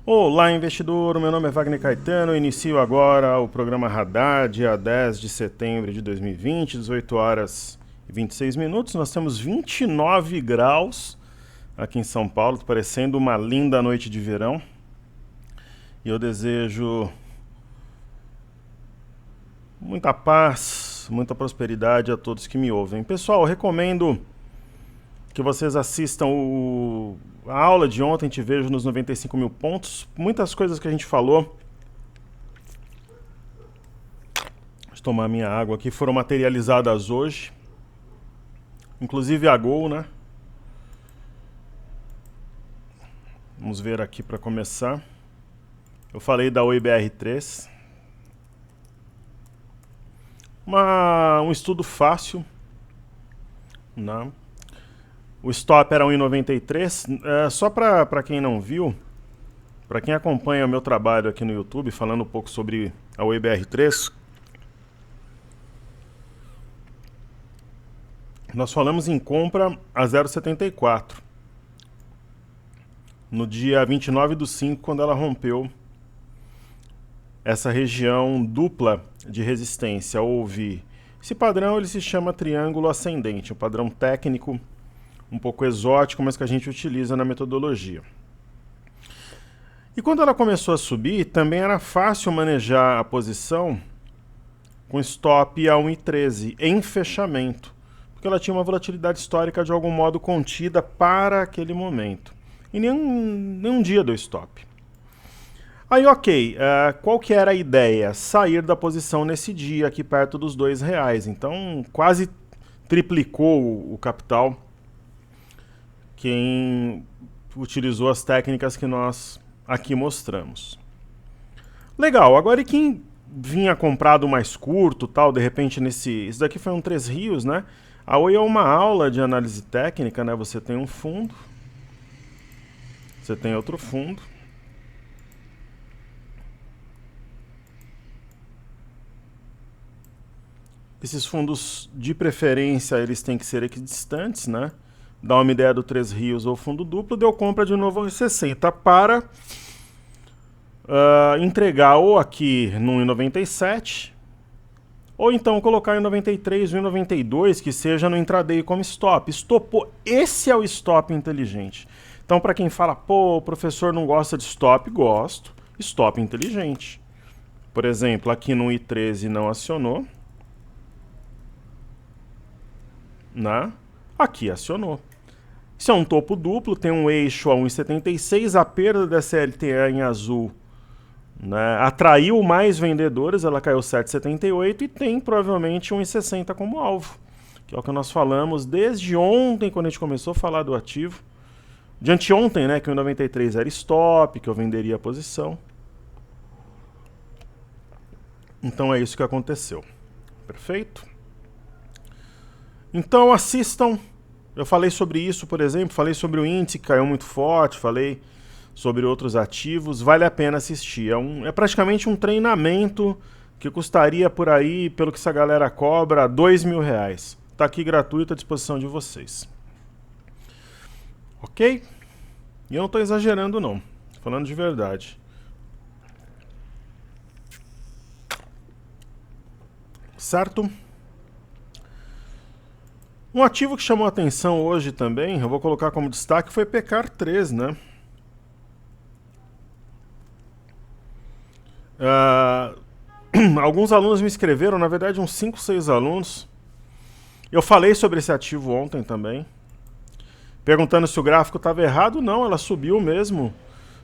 Olá, investidor. Meu nome é Wagner Caetano. Inicio agora o programa Radar, dia 10 de setembro de 2020, 18 horas e 26 minutos. Nós temos 29 graus aqui em São Paulo, parecendo uma linda noite de verão. E eu desejo muita paz, muita prosperidade a todos que me ouvem. Pessoal, eu recomendo que vocês assistam a aula de ontem, Te Vejo nos 95 mil pontos. Muitas coisas que a gente falou, deixa eu tomar minha água aqui, foram materializadas hoje. Inclusive a Gol, né? Vamos ver aqui para começar. Eu falei da OIBR3. Um estudo fácil, né? O stop era 1,93. Só para quem não viu, para quem acompanha o meu trabalho aqui no YouTube, falando um pouco sobre a OIBR3, nós falamos em compra a 0,74 no dia 29/5, quando ela rompeu essa região dupla de resistência. Houve esse padrão, ele se chama triângulo ascendente, um padrão técnico um pouco exótico, mas que a gente utiliza na metodologia. E quando ela começou a subir, também era fácil manejar a posição com stop a 1,13 em fechamento, porque ela tinha uma volatilidade histórica de algum modo contida para aquele momento. E nenhum dia deu stop. Aí, qual que era a ideia? Sair da posição nesse dia, aqui perto dos R$2. Então, quase triplicou o capital quem utilizou as técnicas que nós aqui mostramos. Legal, agora e quem vinha comprado mais curto, tal, de repente isso daqui foi um Três Rios, né? A Oi é uma aula de análise técnica, né? Você tem um fundo, você tem outro fundo. Esses fundos, de preferência, eles têm que ser equidistantes, né? Dá uma ideia do Três Rios ou fundo duplo, deu compra de novo aos 60 para entregar ou aqui no 1,97 ou então colocar em 93, 1,92, que seja no intraday como stop. Estopou, esse é o stop inteligente. Então, para quem fala, pô, o professor não gosta de stop, gosto. Stop inteligente. Por exemplo, aqui no I13 não acionou, né? Aqui acionou. Isso é um topo duplo, tem um eixo a 1,76, a perda dessa LTA em azul, né, atraiu mais vendedores, ela caiu 7,78 e tem provavelmente 1,60 como alvo, que é o que nós falamos desde ontem, quando a gente começou a falar do ativo. De anteontem, né, que o 1,93 era stop, que eu venderia a posição. Então é isso que aconteceu. Perfeito? Então assistam. Eu falei sobre isso, por exemplo, falei sobre o índice que caiu muito forte, falei sobre outros ativos, vale a pena assistir. É praticamente um treinamento que custaria por aí, pelo que essa galera cobra, R$2.000. Está aqui gratuito à disposição de vocês. Ok? E eu não estou exagerando não, tô falando de verdade. Certo? Um ativo que chamou a atenção hoje também, eu vou colocar como destaque, foi Pecar3, né? Alguns alunos me escreveram, na verdade uns 5, 6 alunos. Eu falei sobre esse ativo ontem também, perguntando se o gráfico estava errado. Não, ela subiu mesmo.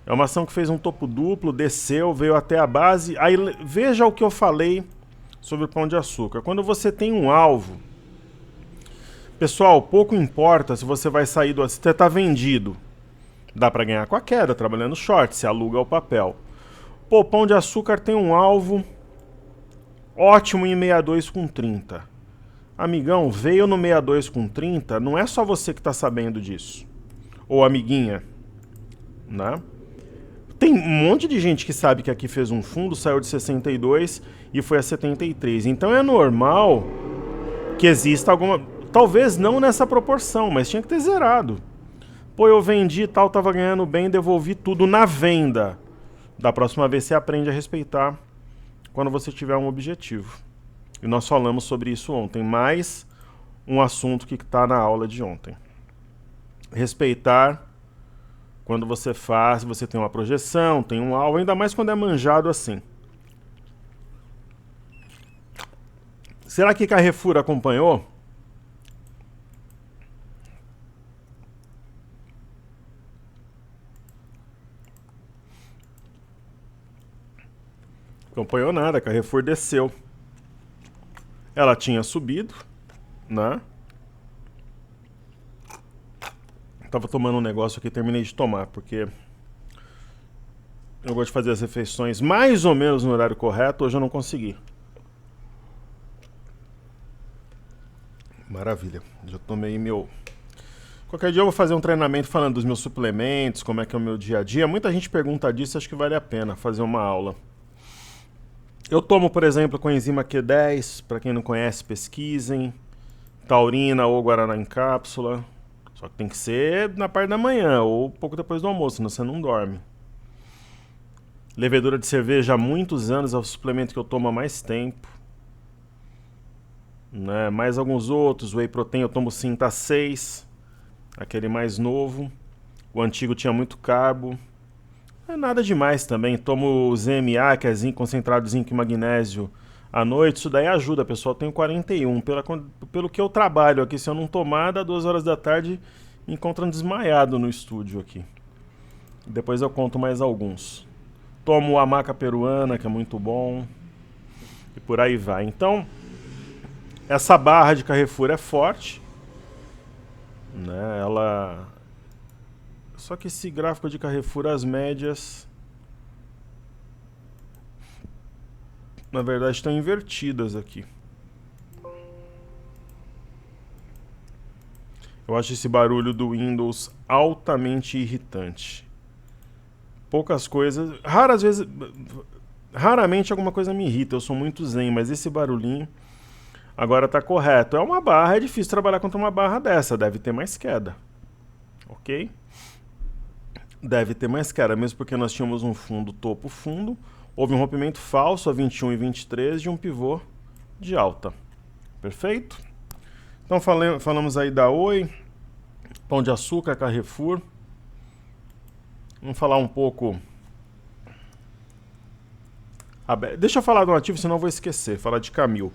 É uma ação que fez um topo duplo, desceu, veio até a base. Aí veja o que eu falei sobre o Pão de Açúcar. Quando você tem um alvo, pessoal, pouco importa se você vai sair se você está vendido. Dá para ganhar com a queda, trabalhando short, se aluga o papel. Pô, o Pão de Açúcar tem um alvo ótimo em 62 com 30. Amigão, veio no 62 com 30, não é só você que está sabendo disso. Ou amiguinha, né? Tem um monte de gente que sabe que aqui fez um fundo, saiu de 62 e foi a 73. Então é normal que exista alguma... Talvez não nessa proporção, mas tinha que ter zerado. Pô, eu vendi e tal, tava ganhando bem, devolvi tudo na venda. Da próxima vez você aprende a respeitar quando você tiver um objetivo. E nós falamos sobre isso ontem, mais um assunto que está na aula de ontem. Respeitar quando você faz, você tem uma projeção, tem um alvo, ainda mais quando é manjado assim. Será que Carrefour acompanhou? Acompanhou nada, Carrefour desceu. Ela tinha subido, né? Tava tomando um negócio aqui, terminei de tomar, porque eu gosto de fazer as refeições mais ou menos no horário correto, hoje eu não consegui. Maravilha, já tomei meu... Qualquer dia eu vou fazer um treinamento falando dos meus suplementos, como é que é o meu dia a dia. Muita gente pergunta disso, acho que vale a pena fazer uma aula. Eu tomo, por exemplo, coenzima Q10, para quem não conhece, pesquisem. Taurina ou guaraná em cápsula. Só que tem que ser na parte da manhã ou pouco depois do almoço, senão você não dorme. Levedura de cerveja há muitos anos, é o suplemento que eu tomo há mais tempo. Né? Mais alguns outros, whey protein eu tomo Sinta 6, aquele mais novo. O antigo tinha muito carbo. Não é nada demais também. Tomo o ZMA, que é zinco, concentrado de zinco e magnésio, à noite. Isso daí ajuda, pessoal. Eu tenho 41. Pelo que eu trabalho aqui, se eu não tomar, dá 2 horas da tarde, me encontram desmaiado no estúdio aqui. Depois eu conto mais alguns. Tomo a maca peruana, que é muito bom. E por aí vai. Então, essa barra de Carrefour é forte. Né? Ela... Só que esse gráfico de Carrefour, as médias, na verdade, estão invertidas aqui. Eu acho esse barulho do Windows altamente irritante. Poucas coisas... Raramente alguma coisa me irrita, eu sou muito zen, mas esse barulhinho agora tá correto. É uma barra, é difícil trabalhar contra uma barra dessa, deve ter mais queda. Ok? Deve ter mais queda, mesmo porque nós tínhamos um fundo topo-fundo, houve um rompimento falso a 21 e 23 de um pivô de alta. Perfeito? Então falamos aí da Oi, Pão de Açúcar, Carrefour. Vamos falar um pouco... Deixa eu falar do ativo, senão eu vou esquecer. Falar de Camil.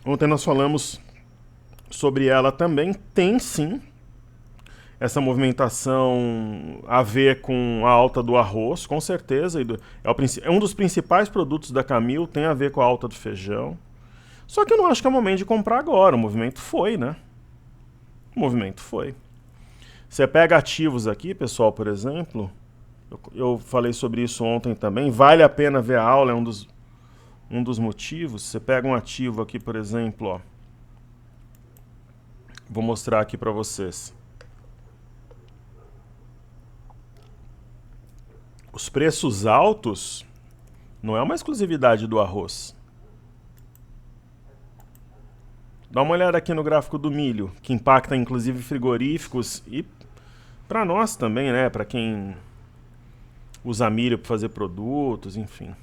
Ontem nós falamos sobre ela também. Tem sim essa movimentação a ver com a alta do arroz, com certeza. É um dos principais produtos da Camil, tem a ver com a alta do feijão. Só que eu não acho que é o momento de comprar agora. O movimento foi, né? O movimento foi. Você pega ativos aqui, pessoal, por exemplo. Eu falei sobre isso ontem também. Vale a pena ver a aula, é um dos motivos. Você pega um ativo aqui, por exemplo, ó. Vou mostrar aqui para vocês. Os preços altos não é uma exclusividade do arroz. Dá uma olhada aqui no gráfico do milho, que impacta inclusive frigoríficos e para nós também, né? Para quem usa milho para fazer produtos, enfim.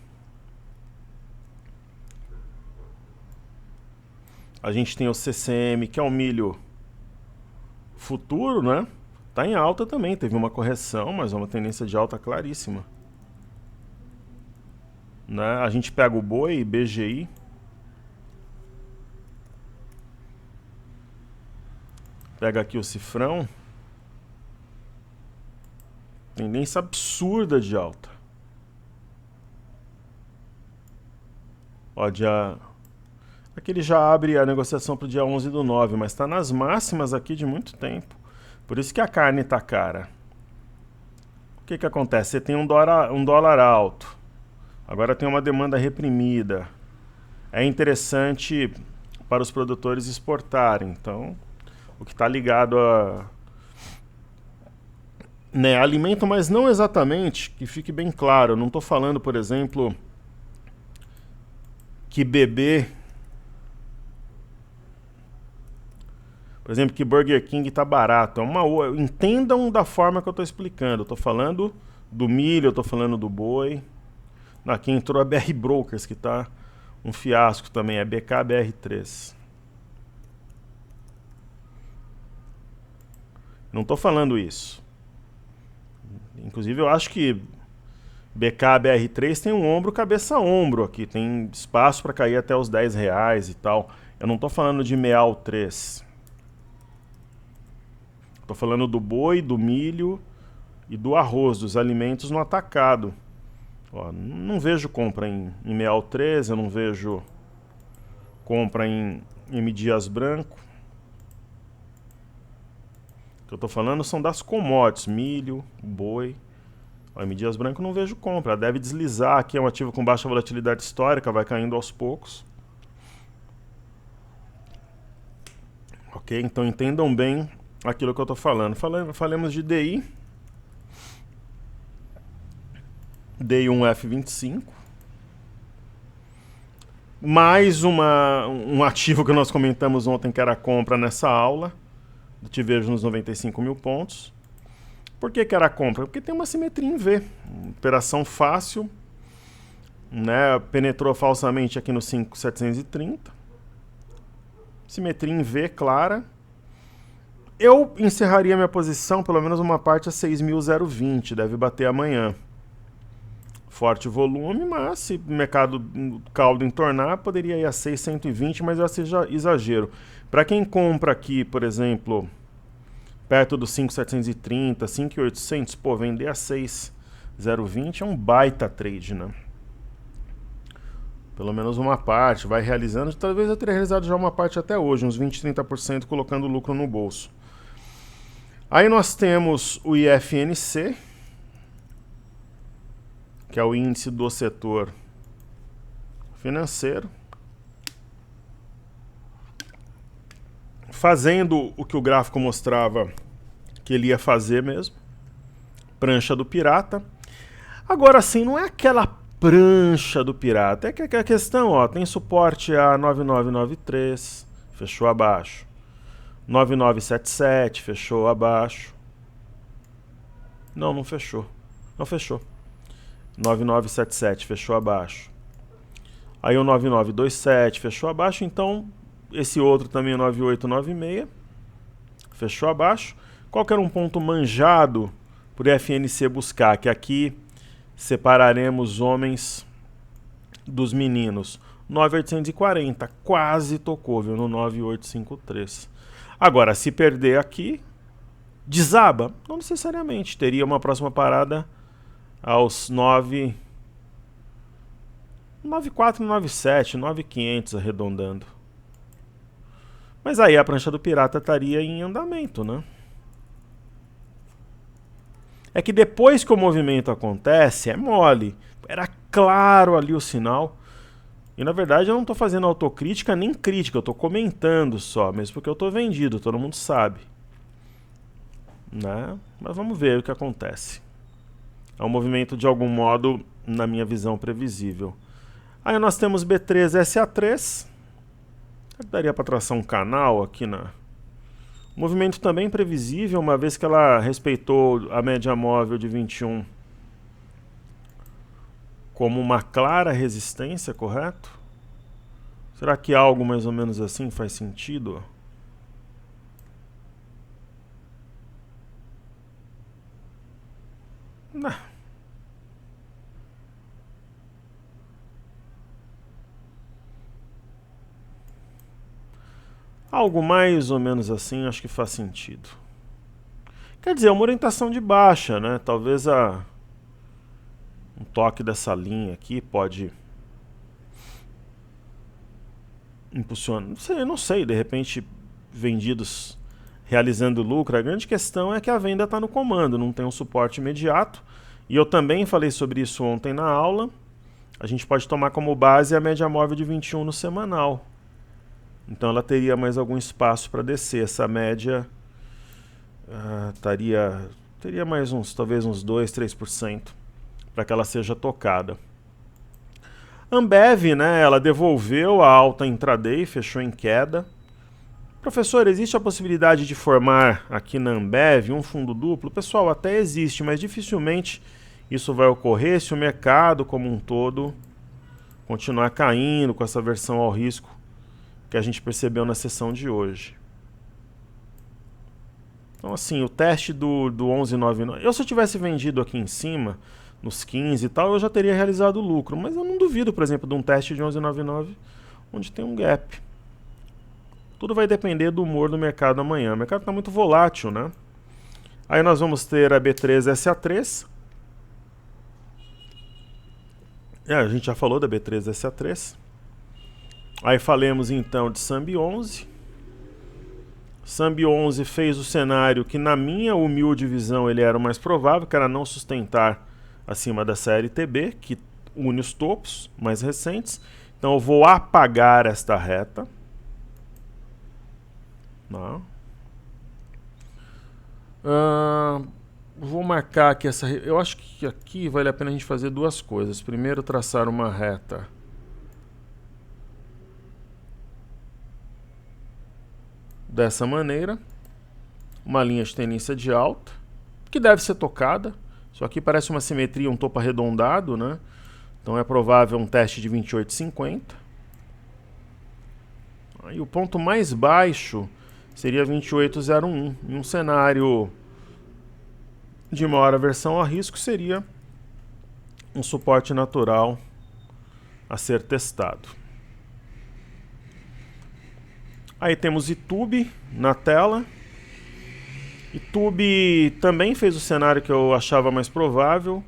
A gente tem o CCM, que é o milho futuro, né? Tá em alta também, teve uma correção, mas é uma tendência de alta claríssima. Né? A gente pega o boi, BGI. Pega aqui o cifrão. Tendência absurda de alta. Ó, aqui ele já abre a negociação para o dia 11/9, mas está nas máximas aqui de muito tempo. Por isso que a carne está cara. O que acontece? Você tem um dólar alto. Agora tem uma demanda reprimida. É interessante para os produtores exportarem. Então, o que está ligado a... Né, alimento, mas não exatamente, que fique bem claro. Eu não estou falando, por exemplo, que bebê... Por exemplo, que Burger King está barato. Entendam da forma que eu estou explicando. Eu estou falando do milho, eu estou falando do boi. Aqui entrou a BR Brokers, que está um fiasco também, é BKBR3. Não estou falando isso. Inclusive, eu acho que BKBR3 tem um ombro, cabeça a ombro aqui. Tem espaço para cair até os R$10 e tal. Eu não estou falando de Meal 3. Estou falando do boi, do milho e do arroz, dos alimentos no atacado. Ó, não vejo compra em Meal 3, eu não vejo compra em M. Dias Branco. O que eu estou falando são das commodities, milho, boi. Ó, M. Dias Branco não vejo compra, ela deve deslizar aqui, é um ativo com baixa volatilidade histórica, vai caindo aos poucos. Ok? Então entendam bem aquilo que eu estou falando. Falemos de DI. DI1F25. Mais um ativo que nós comentamos ontem que era compra nessa aula. Te vejo nos 95 mil pontos. Por que era compra? Porque tem uma simetria em V. Operação fácil. Né? Penetrou falsamente aqui no 5.730. Simetria em V clara. Eu encerraria minha posição, pelo menos uma parte a 6.020. Deve bater amanhã. Forte volume, mas se o mercado caldo entornar, poderia ir a 6.120, mas eu acho exagero. Para quem compra aqui, por exemplo, perto dos 5.730, 5.800, pô, vender a 6.020 é um baita trade, né? Pelo menos uma parte, vai realizando. Talvez eu teria realizado já uma parte até hoje, uns 20, 30% colocando lucro no bolso. Aí nós temos o IFNC, que é o índice do setor financeiro, fazendo o que o gráfico mostrava que ele ia fazer mesmo, prancha do pirata. Agora sim, não é aquela prancha do pirata, é que a questão, ó, tem suporte a 9993, fechou abaixo, 9977, fechou abaixo, não fechou, não fechou. 9977 fechou abaixo. Aí o 9927 fechou abaixo, então esse outro também, o 9896, fechou abaixo. Qual que era um ponto manjado por FNC buscar? Que aqui separaremos homens dos meninos. 9840, quase tocou, viu, no 9853. Agora, se perder aqui, desaba? Não necessariamente, teria uma próxima parada aos 9.497, 9.500 arredondando. Mas aí a prancha do pirata estaria em andamento, né? É que depois que o movimento acontece, é mole. Era claro ali o sinal. E na verdade eu não estou fazendo autocrítica nem crítica, eu estou comentando só, mesmo porque eu estou vendido, todo mundo sabe. Né? Mas vamos ver o que acontece. É um movimento, de algum modo, na minha visão, previsível. Aí nós temos B3SA3. Daria para traçar um canal aqui na... Movimento também previsível, uma vez que ela respeitou a média móvel de 21 como uma clara resistência, correto? Será que algo mais ou menos assim faz sentido? Não. Algo mais ou menos assim, acho que faz sentido. Quer dizer, uma orientação de baixa, né? Talvez um toque dessa linha aqui pode impulsionar. Não sei, de repente vendidos realizando lucro. A grande questão é que a venda está no comando, não tem um suporte imediato. E eu também falei sobre isso ontem na aula. A gente pode tomar como base a média móvel de 21 no semanal. Então ela teria mais algum espaço para descer. Essa média teria mais talvez uns 2, 3% para que ela seja tocada. Ambev, né, ela devolveu a alta intraday, fechou em queda. Professor, existe a possibilidade de formar aqui na Ambev um fundo duplo? Pessoal, até existe, mas dificilmente isso vai ocorrer se o mercado como um todo continuar caindo com essa aversão ao risco que a gente percebeu na sessão de hoje. Então, assim, o teste do 11,99... se eu tivesse vendido aqui em cima, nos 15 e tal, eu já teria realizado o lucro. Mas eu não duvido, por exemplo, de um teste de 11,99 onde tem um gap. Tudo vai depender do humor do mercado amanhã. O mercado está muito volátil, né? Aí nós vamos ter a B3SA3. A gente já falou da B3SA3. Aí falemos então de Sambi 11. Sambi 11 fez o cenário que, na minha humilde visão, ele era o mais provável, que era não sustentar acima da CLTB, que une os topos mais recentes. Então eu vou apagar esta reta. Não. Vou marcar aqui essa... Eu acho que aqui vale a pena a gente fazer duas coisas. Primeiro, traçar uma reta dessa maneira. Uma linha de tendência de alta, que deve ser tocada. Isso aqui parece uma simetria, um topo arredondado, né? Então é provável um teste de 28,50. Aí o ponto mais baixo seria 28,01. Em um cenário de maior aversão a risco, seria um suporte natural a ser testado. Aí temos YouTube na tela. YouTube também fez o cenário que eu achava mais provável,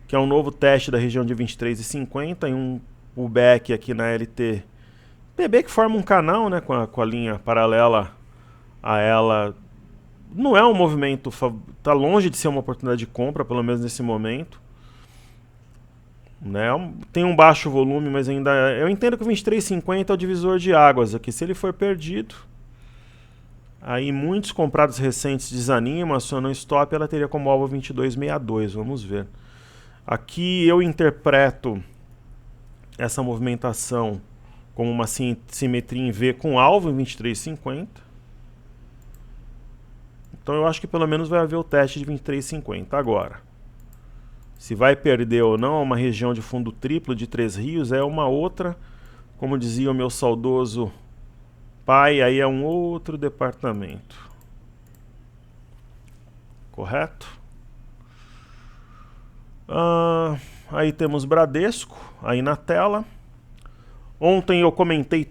que é um novo teste da região de 23,50 e um pullback aqui na LTPB, que forma um canal, né, com a linha paralela a ela. Não é um movimento, está longe de ser uma oportunidade de compra, pelo menos nesse momento. Né? Tem um baixo volume, mas ainda... Eu entendo que o 23,50 é o divisor de águas aqui. Se ele for perdido, aí muitos comprados recentes desanimam, acionam stop, ela teria como alvo 22,62, vamos ver. Aqui eu interpreto essa movimentação como uma simetria em V com alvo em 23,50. Então eu acho que pelo menos vai haver o teste de 23,50. Agora, se vai perder ou não, uma região de fundo triplo de Três Rios é uma outra, como dizia o meu saudoso pai, aí é um outro departamento. Correto? Aí temos Bradesco, aí na tela. Ontem eu comentei,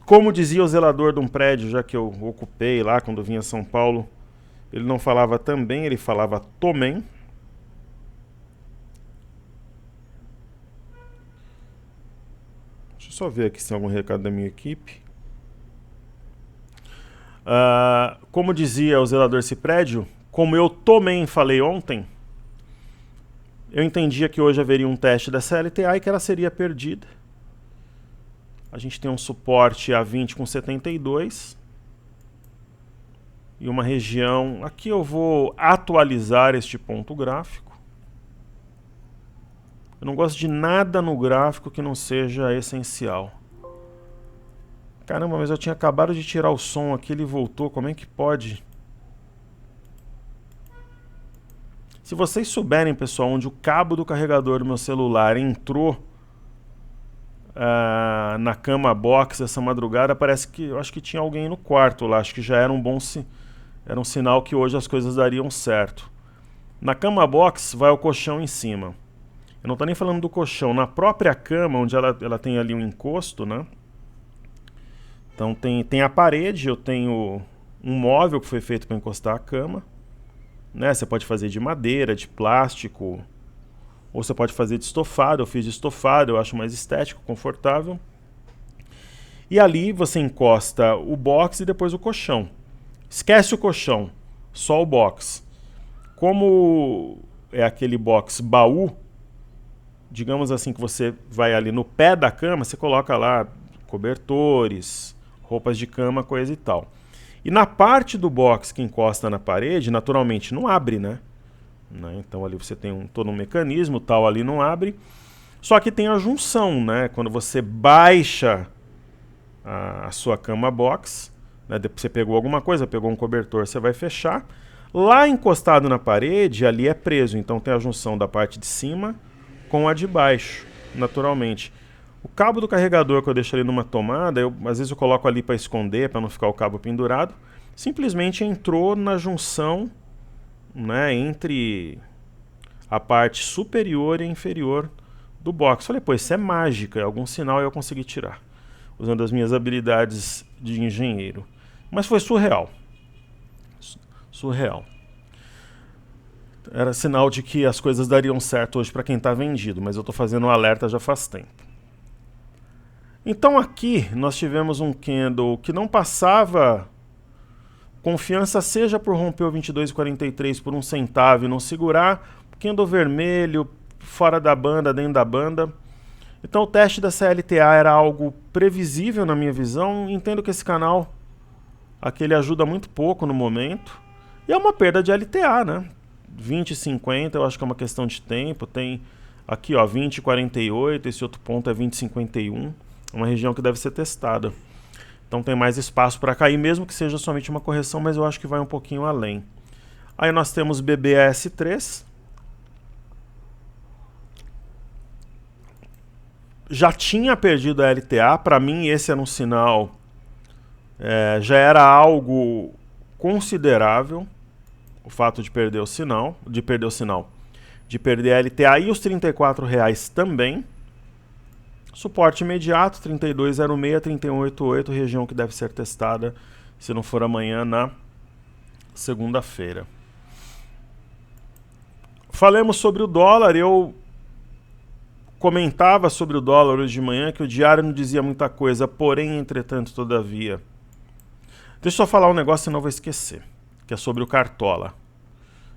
como dizia o zelador de um prédio, já que eu ocupei lá quando vinha a São Paulo, ele não falava também, ele falava tomem. Deixa eu só ver aqui se tem algum recado da minha equipe. Como dizia o zelador desse prédio, como eu também falei ontem, eu entendia que hoje haveria um teste da CLTA e que ela seria perdida. A gente tem um suporte a 20 com 72. E uma região... Aqui eu vou atualizar este ponto gráfico. Eu não gosto de nada no gráfico que não seja essencial. Caramba, mas eu tinha acabado de tirar o som aqui, ele voltou. Como é que pode? Se vocês souberem, pessoal, onde o cabo do carregador do meu celular entrou na cama box essa madrugada, parece que eu acho que tinha alguém no quarto lá. Acho que já era era um sinal que hoje as coisas dariam certo. Na cama box vai o colchão em cima. Eu não estou nem falando do colchão. Na própria cama, onde ela tem ali um encosto, né? Então tem a parede, eu tenho um móvel que foi feito para encostar a cama. Né? Você pode fazer de madeira, de plástico, ou você pode fazer de estofado. Eu fiz de estofado, eu acho mais estético, confortável. E ali você encosta o box e depois o colchão. Esquece o colchão, só o box. Como é aquele box baú, digamos assim, que você vai ali no pé da cama, você coloca lá cobertores, roupas de cama, coisa e tal. E na parte do box que encosta na parede, naturalmente não abre, né? Então ali você tem todo um mecanismo, tal, ali não abre. Só que tem a junção, né? Quando você baixa a sua cama box, né? Você pegou alguma coisa, pegou um cobertor, você vai fechar. Lá encostado na parede, ali é preso, então tem a junção da parte de cima com a de baixo, naturalmente. O cabo do carregador que eu deixo ali numa tomada, às vezes eu coloco ali para esconder, para não ficar o cabo pendurado, simplesmente entrou na junção, né, entre a parte superior e inferior do box. Falei, pô, isso é mágica, algum sinal eu consegui tirar, usando as minhas habilidades de engenheiro. Mas foi surreal. Surreal. Era sinal de que as coisas dariam certo hoje para quem está vendido, mas eu estou fazendo um alerta já faz tempo. Então aqui nós tivemos um candle que não passava confiança, seja por romper o 22,43 por 1 centavo e não segurar, candle vermelho, fora da banda, dentro da banda. Então o teste da CLTA era algo previsível na minha visão. Entendo que esse canal aqui ele ajuda muito pouco no momento. E é uma perda de LTA, né? 20,50, eu acho que é uma questão de tempo. Tem aqui, ó, 20,48, esse outro ponto é 20,51. Uma região que deve ser testada. Então tem mais espaço para cair, mesmo que seja somente uma correção, mas eu acho que vai um pouquinho além. Aí nós temos BBS3. Já tinha perdido a LTA, para mim esse era um sinal, já era algo considerável, o fato de perder o sinal, de perder a LTA e os R$34 também. Suporte imediato, 32,06, 31,88, região que deve ser testada, se não for amanhã, na segunda-feira. Falemos sobre o dólar. Eu comentava sobre o dólar hoje de manhã, que o diário não dizia muita coisa, porém, entretanto, todavia. Deixa eu só falar um negócio, senão eu vou esquecer, que é sobre o Cartola.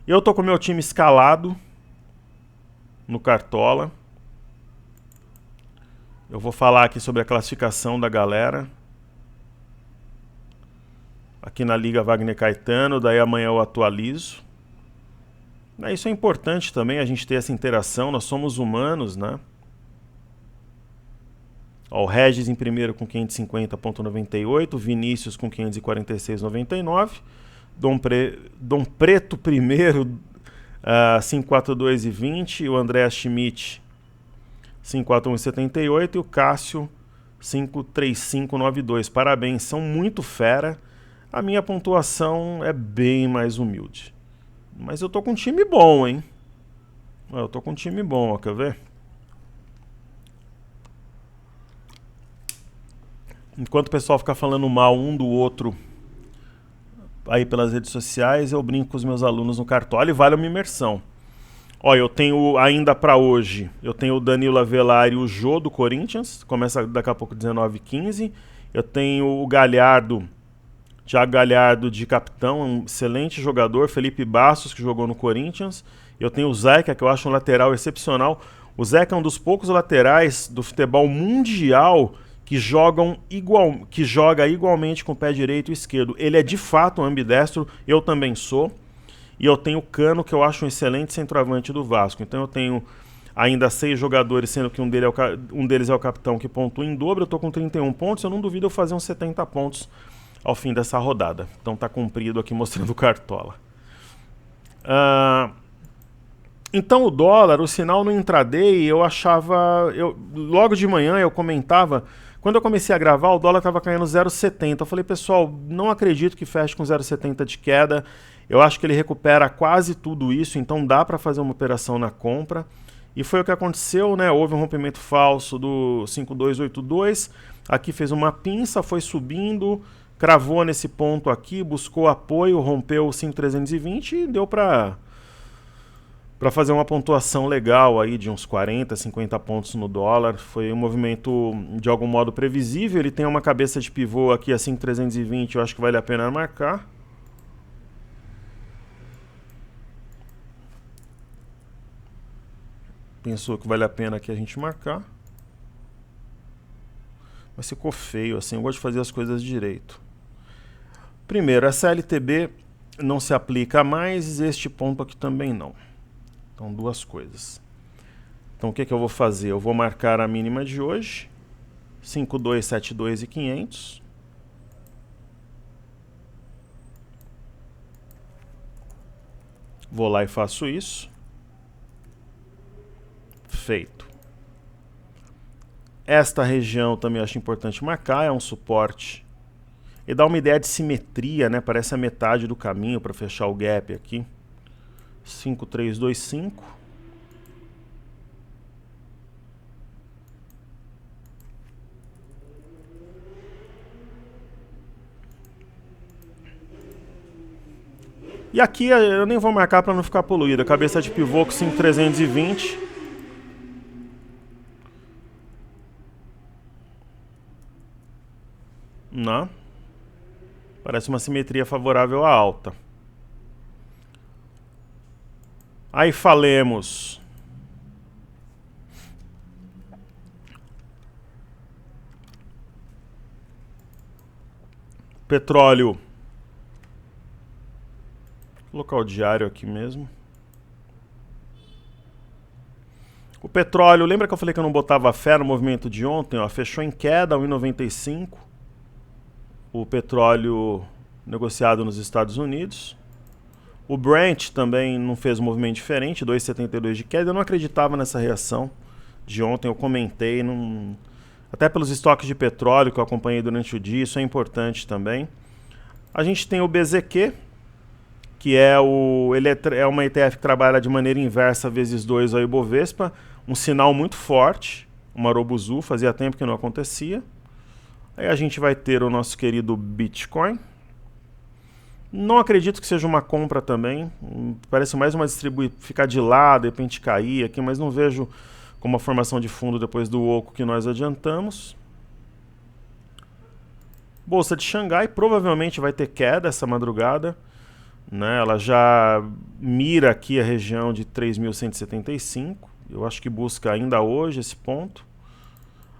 Eu tô com o meu time escalado no Cartola. Eu vou falar aqui sobre a classificação da galera. Aqui na Liga Wagner Caetano, daí amanhã eu atualizo. Isso é importante também, a gente ter essa interação, nós somos humanos, né? Ó, o Regis em primeiro com 550,98, Vinícius com 546,99, Dom Preto primeiro, 542,20, o André Schmidt 541,78 e o Cássio 535,92. Parabéns, são muito fera. A minha pontuação é bem mais humilde. Mas eu tô com um time bom, hein? Eu tô com um time bom, ó, quer ver? Enquanto o pessoal fica falando mal um do outro aí pelas redes sociais, eu brinco com os meus alunos no Cartola e vale uma imersão. Ó, eu tenho ainda para hoje, eu tenho o Danilo Avelar e o Jô do Corinthians, começa daqui a pouco 19h15. Eu tenho o Galhardo, Thiago Galhardo de capitão, um excelente jogador, Felipe Bastos, que jogou no Corinthians. Eu tenho o Zeca, que eu acho um lateral excepcional. O Zeca é um dos poucos laterais do futebol mundial que joga igualmente com o pé direito e esquerdo. Ele é de fato um ambidestro, eu também sou. E eu tenho o Cano, que eu acho um excelente centroavante do Vasco. Então eu tenho ainda 6 jogadores, sendo que um deles é o capitão, que pontua em dobro. Eu estou com 31 pontos, eu não duvido eu fazer uns 70 pontos ao fim dessa rodada. Então tá cumprido aqui mostrando o Cartola. Então o dólar, o sinal no intraday, eu achava... logo de manhã eu comentava... Quando eu comecei a gravar, o dólar estava caindo 0,70. Eu falei, pessoal, não acredito que feche com 0,70 de queda. Eu acho que ele recupera quase tudo isso, então dá para fazer uma operação na compra. E foi o que aconteceu, né? Houve um rompimento falso do 5282. Aqui fez uma pinça, foi subindo, cravou nesse ponto aqui, buscou apoio, rompeu o 5,320 e deu para fazer uma pontuação legal aí de uns 40, 50 pontos no dólar. Foi um movimento de algum modo previsível. Ele tem uma cabeça de pivô aqui a 5,320, eu acho que vale a pena marcar. Pensou que vale a pena aqui a gente marcar. Mas ficou feio assim, eu gosto de fazer as coisas direito. Primeiro, essa LTB não se aplica mais, este ponto aqui também não. Então, duas coisas. Então, o que eu vou fazer? Eu vou marcar a mínima de hoje, 5272 e 500. Vou lá e faço isso. Feito. Esta região também acho importante marcar, é um suporte. E dá uma ideia de simetria, né? Parece a metade do caminho para fechar o gap aqui. 5325. E aqui eu nem vou marcar para não ficar poluída. Cabeça de pivô com 5320. Não. Parece uma simetria favorável à alta. Aí falemos petróleo. Vou colocar o diário aqui mesmo. O petróleo, lembra que eu falei que eu não botava fé no movimento de ontem? Ó, fechou em queda, 1,95. O petróleo negociado nos Estados Unidos. O Brent também não fez um movimento diferente, 2,72 de queda. Eu não acreditava nessa reação de ontem, eu comentei. Até pelos estoques de petróleo que eu acompanhei durante o dia, isso é importante também. A gente tem o BZQ, que é uma ETF que trabalha de maneira inversa vezes 2 ao Ibovespa, um sinal muito forte, uma Robuzu, fazia tempo que não acontecia. Aí a gente vai ter o nosso querido Bitcoin. Não acredito que seja uma compra também, parece mais uma ficar de lado, de repente cair aqui, mas não vejo como uma formação de fundo depois do oco que nós adiantamos. Bolsa de Xangai provavelmente vai ter queda essa madrugada. Né, ela já mira aqui a região de 3.175. Eu acho que busca ainda hoje esse ponto.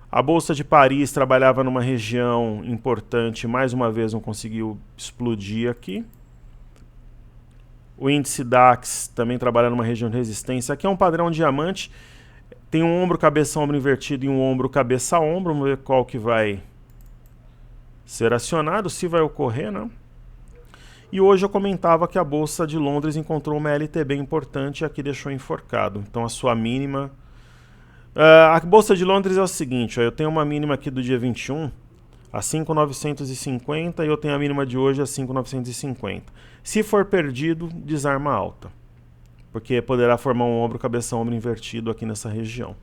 A Bolsa de Paris trabalhava numa região importante, mais uma vez não conseguiu explodir aqui. O índice DAX também trabalha numa região de resistência. Aqui é um padrão diamante. Tem um ombro, cabeça, ombro invertido e um ombro, cabeça, ombro. Vamos ver qual que vai ser acionado, se vai ocorrer, né? E hoje eu comentava que a Bolsa de Londres encontrou uma LTB importante e aqui deixou enforcado. Então a sua mínima... a Bolsa de Londres é o seguinte, ó, eu tenho uma mínima aqui do dia 21 a 5.950 e eu tenho a mínima de hoje a 5.950. Se for perdido, desarma alta. Porque poderá formar um ombro, cabeça, ombro invertido aqui nessa região.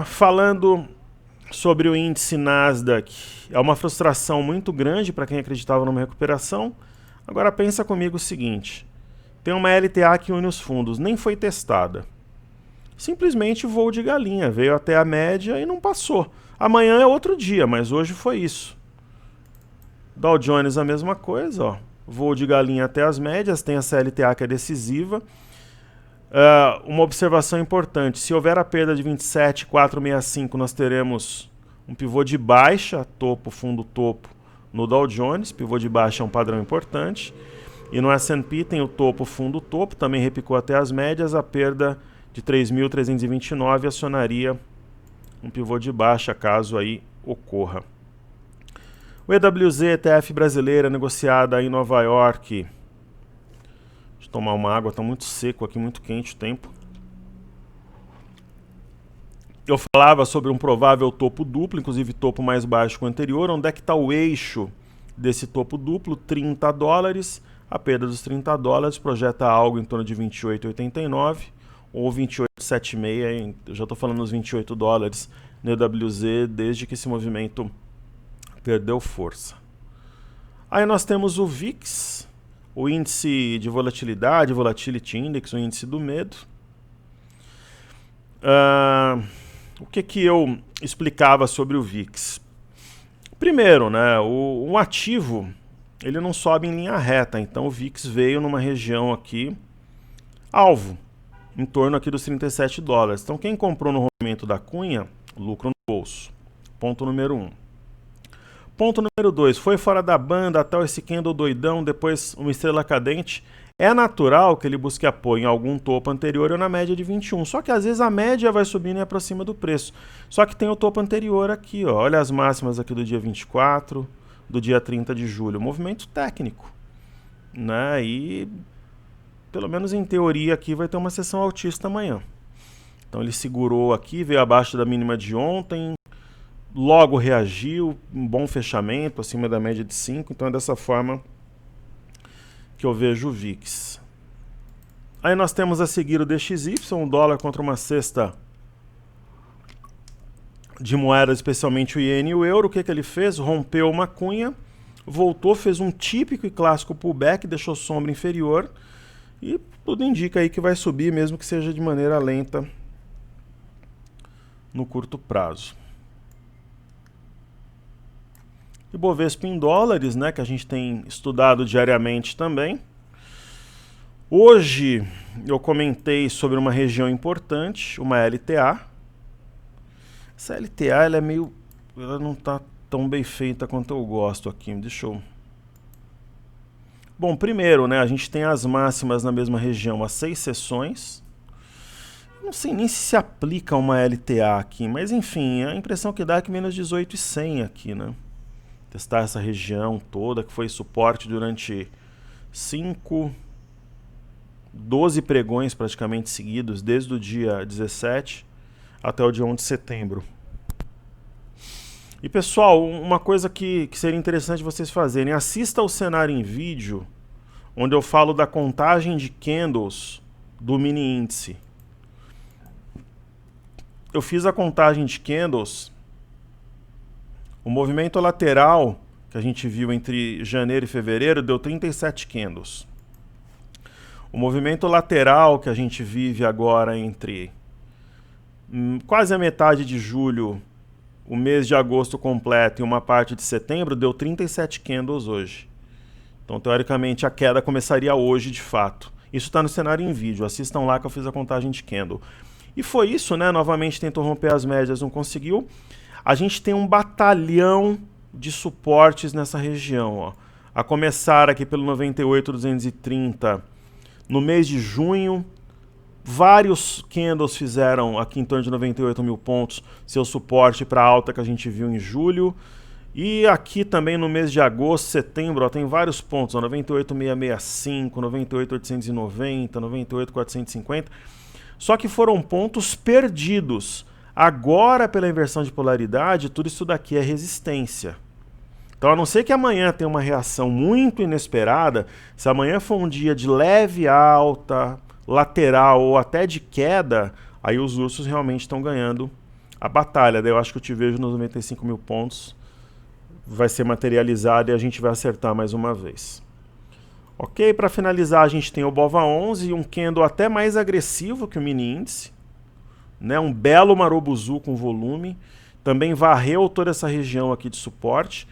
Falando sobre o índice Nasdaq, é uma frustração muito grande para quem acreditava numa recuperação. Agora pensa comigo o seguinte, tem uma LTA que une os fundos, nem foi testada. Simplesmente voo de galinha, veio até a média e não passou. Amanhã é outro dia, mas hoje foi isso. Dow Jones a mesma coisa, ó. Voo de galinha até as médias, tem essa LTA que é decisiva. Uma observação importante, se houver a perda de 27,465, nós teremos um pivô de baixa, topo, fundo, topo, no Dow Jones. Pivô de baixa é um padrão importante. E no S&P tem o topo, fundo, topo, também repicou até as médias. A perda de 3.329 acionaria um pivô de baixa, caso aí ocorra. O EWZ, ETF brasileira, negociada em Nova York. Deixa eu tomar uma água, está muito seco aqui, muito quente o tempo. Eu falava sobre um provável topo duplo, inclusive topo mais baixo que o anterior. Onde é que está o eixo desse topo duplo? $30. A perda dos $30 projeta algo em torno de 28,89 ou 28,76. Eu já estou falando nos $28 no EWZ desde que esse movimento perdeu força. Aí nós temos o VIX, o índice de volatilidade, Volatility Index, o índice do medo. O que eu explicava sobre o VIX? Primeiro, né, um ativo ele não sobe em linha reta, então o VIX veio numa região aqui, alvo, em torno aqui dos $37. Então quem comprou no rompimento da cunha, lucro no bolso. Ponto número 1. Ponto número 2, foi fora da banda, até esse candle doidão, depois uma estrela cadente. É natural que ele busque apoio em algum topo anterior ou na média de 21. Só que às vezes a média vai subindo e aproxima do preço. Só que tem o topo anterior aqui, ó. Olha as máximas aqui do dia 24, do dia 30 de julho. Movimento técnico. né? E pelo menos em teoria aqui vai ter uma sessão altista amanhã. Então ele segurou aqui, veio abaixo da mínima de ontem, logo reagiu, um bom fechamento, acima da média de 5, então é dessa forma que eu vejo o VIX. Aí nós temos a seguir o DXY, o dólar contra uma cesta de moedas, especialmente o iene e o euro. O que ele fez? Rompeu uma cunha, voltou, fez um típico e clássico pullback, deixou sombra inferior e tudo indica aí que vai subir, mesmo que seja de maneira lenta no curto prazo. Ibovespa em dólares, né, que a gente tem estudado diariamente também. Hoje eu comentei sobre uma região importante, uma LTA. Essa LTA ela não está tão bem feita quanto eu gosto aqui. Deixa eu... Bom, primeiro, né, a gente tem as máximas na mesma região há 6 sessões. Não sei nem se aplica uma LTA aqui, mas enfim, a impressão que dá é que menos 18,100 aqui, né? Testar essa região toda, que foi suporte durante 12 pregões praticamente seguidos, desde o dia 17 até o dia 11 de setembro. E pessoal, uma coisa que seria interessante vocês fazerem, assista ao cenário em vídeo, onde eu falo da contagem de candles do mini índice. Eu fiz a contagem de candles, o movimento lateral que a gente viu entre janeiro e fevereiro deu 37 candles. O movimento lateral que a gente vive agora entre quase a metade de julho, o mês de agosto completo e uma parte de setembro deu 37 candles hoje. Então, teoricamente, a queda começaria hoje de fato. Isso está no cenário em vídeo, assistam lá que eu fiz a contagem de candle. E foi isso, né? Novamente tentou romper as médias, não conseguiu. A gente tem um batalhão de suportes nessa região, ó. A começar aqui pelo 98,230 no mês de junho. Vários candles fizeram aqui em torno de 98 mil pontos seu suporte para a alta que a gente viu em julho. E aqui também no mês de agosto, setembro, ó, tem vários pontos, ó, 98,665, 98,890, 98,450. Só que foram pontos perdidos. Agora, pela inversão de polaridade, tudo isso daqui é resistência. Então, a não ser que amanhã tenha uma reação muito inesperada, se amanhã for um dia de leve alta, lateral ou até de queda, aí os ursos realmente estão ganhando a batalha. Daí eu acho que eu te vejo nos 95 mil pontos, vai ser materializado e a gente vai acertar mais uma vez. Ok, para finalizar a gente tem o BOVA11, um candle até mais agressivo que o mini índice, né? Um belo marobuzu com volume, também varreu toda essa região aqui de suporte,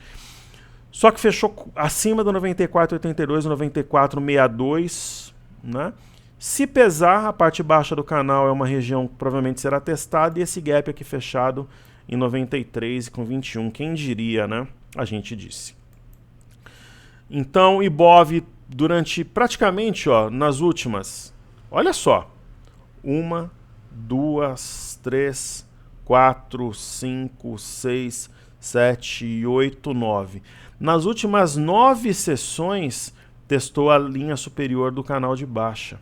só que fechou acima do 94,82, 94,62, né? Se pesar, a parte baixa do canal é uma região que provavelmente será testada, e esse gap aqui fechado em 93,21, quem diria, né? A gente disse. Então, Ibov, durante praticamente, ó, nas últimas, olha só, 1, 2, 3, 4, 5, 6, 7, 8, 9. Nas últimas 9 sessões, testou a linha superior do canal de baixa.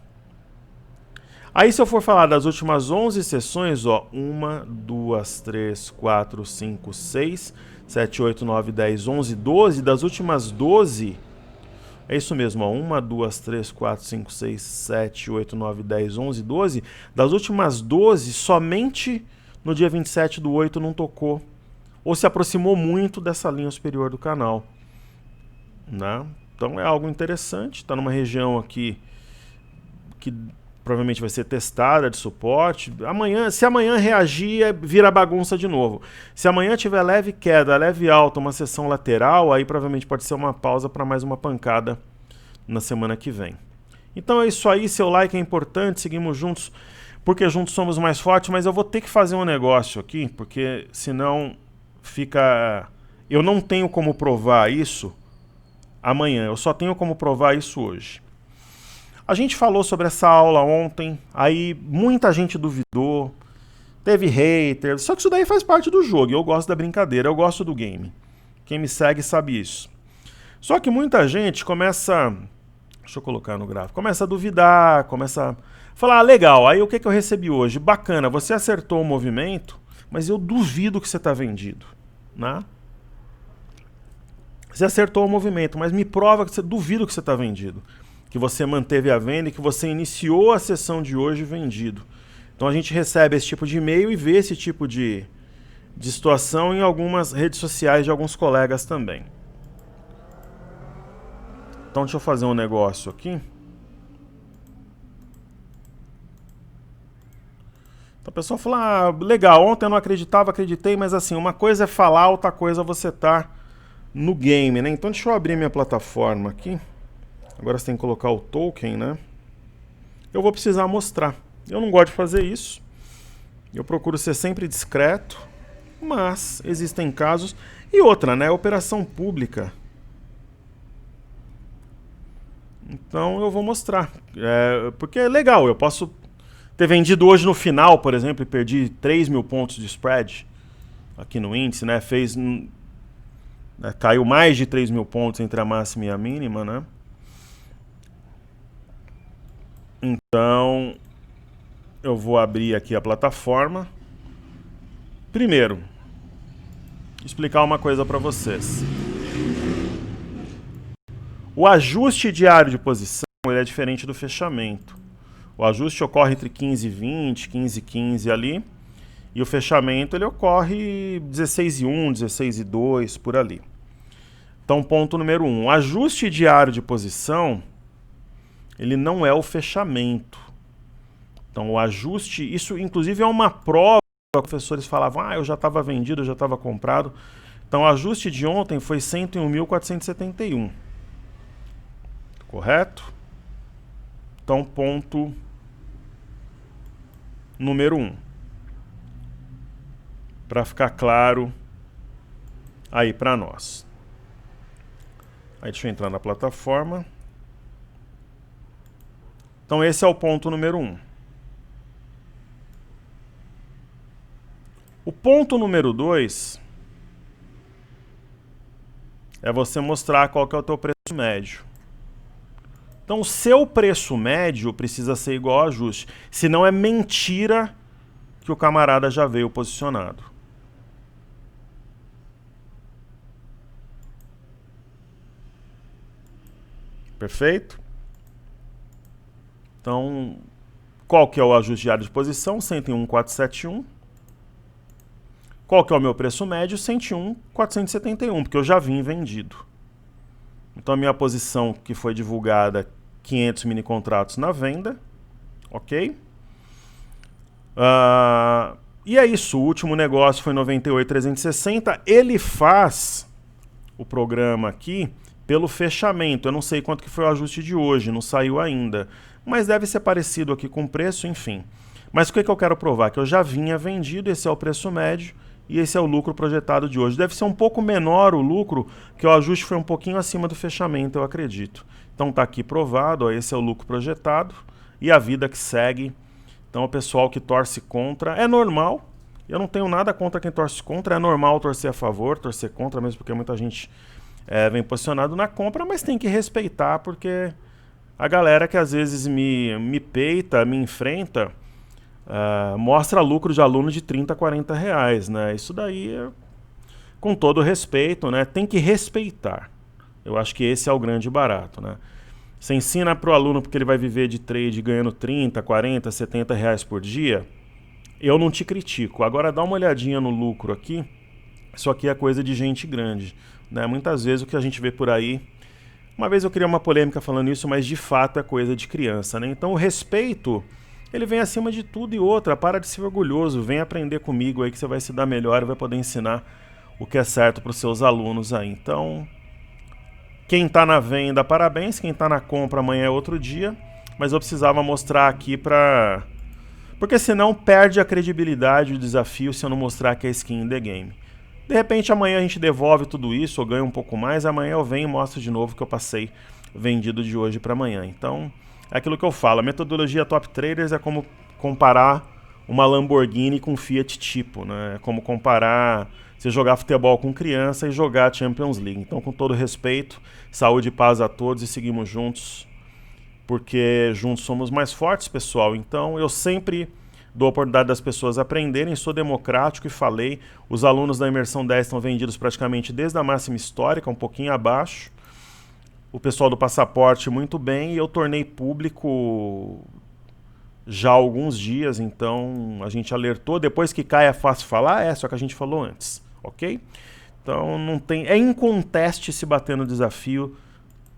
Aí, se eu for falar das últimas 11 sessões, ó, 1, 2, 3, 4, 5, 6, 7, 8, 9, 10, 11, 12, das últimas 12, é isso mesmo, ó, 1, 2, 3, 4, 5, 6, 7, 8, 9, 10, 11, 12, das últimas 12, somente no dia 27/8 não tocou, ou se aproximou muito dessa linha superior do canal, né? Então é algo interessante, está numa região aqui que provavelmente vai ser testada de suporte. Amanhã, se amanhã reagir, vira bagunça de novo. Se amanhã tiver leve queda, leve alta, uma sessão lateral, aí provavelmente pode ser uma pausa para mais uma pancada na semana que vem. Então é isso aí, seu like é importante, seguimos juntos, porque juntos somos mais fortes, mas eu vou ter que fazer um negócio aqui, porque senão fica... Eu não tenho como provar isso amanhã, eu só tenho como provar isso hoje. A gente falou sobre essa aula ontem, aí muita gente duvidou, teve haters, só que isso daí faz parte do jogo, eu gosto da brincadeira, eu gosto do game. Quem me segue sabe isso. Só que muita gente começa Deixa eu colocar no gráfico. Começa a duvidar, começa a falar, legal, aí o que eu recebi hoje? Bacana, você acertou o movimento, mas eu duvido que você está vendido, né? Você acertou o movimento, mas me prova que você duvido que você está vendido. Que você manteve a venda e que você iniciou a sessão de hoje vendido. Então a gente recebe esse tipo de e-mail e vê esse tipo de situação em algumas redes sociais de alguns colegas também. Então deixa eu fazer um negócio aqui. Então a pessoa fala, legal, ontem eu não acreditava, acreditei, mas assim, uma coisa é falar, outra coisa é você tá no game, né? Então deixa eu abrir minha plataforma aqui. Agora você tem que colocar o token, né? Eu vou precisar mostrar. Eu não gosto de fazer isso. Eu procuro ser sempre discreto, mas existem casos. E outra, né? Operação pública. Então eu vou mostrar. Porque é legal, eu posso ter vendido hoje no final, por exemplo, e perdi 3 mil pontos de spread aqui no índice, né? Caiu mais de 3 mil pontos entre a máxima e a mínima, né? Então, eu vou abrir aqui a plataforma. Primeiro, explicar uma coisa para vocês. O ajuste diário de posição ele é diferente do fechamento. O ajuste ocorre entre 15,20, 15,15 ali. E o fechamento ele ocorre 16,1, 16,2 por ali. Então, ponto número 1. O ajuste diário de posição ele não é o fechamento. Então, o ajuste, isso inclusive é uma prova que os professores falavam, eu já estava vendido, eu já estava comprado. Então, o ajuste de ontem foi 101.471. Correto? Então, ponto número 1. Para ficar claro aí para nós. Aí deixa eu entrar na plataforma. Então esse é o ponto número 1. O ponto número 2 é você mostrar qual que é o teu preço médio. Então o seu preço médio precisa ser igual ao ajuste. Senão é mentira que o camarada já veio posicionado. Perfeito? Então, qual que é o ajuste diário de posição? 101.471. Qual que é o meu preço médio? 101.471, porque eu já vim vendido. Então, a minha posição que foi divulgada, 500 mini contratos na venda. Ok? E é isso, o último negócio foi 98.360. Ele faz o programa aqui pelo fechamento. Eu não sei quanto que foi o ajuste de hoje, não saiu ainda. Mas deve ser parecido aqui com o preço, enfim. Mas o que eu quero provar? Que eu já vinha vendido, esse é o preço médio e esse é o lucro projetado de hoje. Deve ser um pouco menor o lucro, que o ajuste foi um pouquinho acima do fechamento, eu acredito. Então está aqui provado, esse é o lucro projetado e a vida que segue. Então o pessoal que torce contra, é normal. Eu não tenho nada contra quem torce contra, é normal torcer a favor, torcer contra, mesmo porque muita gente vem posicionado na compra, mas tem que respeitar, porque a galera que às vezes me peita, me enfrenta, mostra lucro de aluno de 30, 40 reais, né? Isso daí, com todo respeito, né? Tem que respeitar. Eu acho que esse é o grande barato, né? Você ensina para o aluno porque ele vai viver de trade ganhando 30, 40, 70 reais por dia, eu não te critico. Agora dá uma olhadinha no lucro aqui. Isso aqui é coisa de gente grande, né? Muitas vezes o que a gente vê por aí... Uma vez eu criei uma polêmica falando isso, mas de fato é coisa de criança, né? Então o respeito, ele vem acima de tudo e outra. Para de ser orgulhoso, vem aprender comigo aí que você vai se dar melhor e vai poder ensinar o que é certo para os seus alunos aí. Então, quem está na venda, parabéns. Quem está na compra, amanhã é outro dia. Mas eu precisava mostrar aqui para... Porque senão perde a credibilidade do desafio se eu não mostrar que é skin in the game. De repente amanhã a gente devolve tudo isso, ou ganha um pouco mais, amanhã eu venho e mostro de novo que eu passei vendido de hoje para amanhã. Então, é aquilo que eu falo, a metodologia Top Traders é como comparar uma Lamborghini com Fiat Tipo, né? É como comparar você jogar futebol com criança e jogar Champions League. Então, com todo respeito, saúde e paz a todos e seguimos juntos porque juntos somos mais fortes, pessoal. Então eu sempre dou a oportunidade das pessoas aprenderem, sou democrático e falei, os alunos da Imersão 10 estão vendidos praticamente desde a máxima histórica, um pouquinho abaixo. O pessoal do passaporte muito bem, e eu tornei público já há alguns dias, então a gente alertou. Depois que cai é fácil falar, só que a gente falou antes, ok? Então não tem, é inconteste se bater no desafio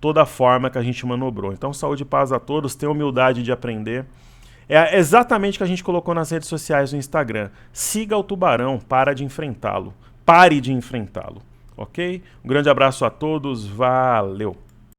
toda a forma que a gente manobrou. Então saúde e paz a todos, tenha humildade de aprender. É exatamente o que a gente colocou nas redes sociais no Instagram. Siga o tubarão, para de enfrentá-lo. Pare de enfrentá-lo, ok? Um grande abraço a todos, valeu!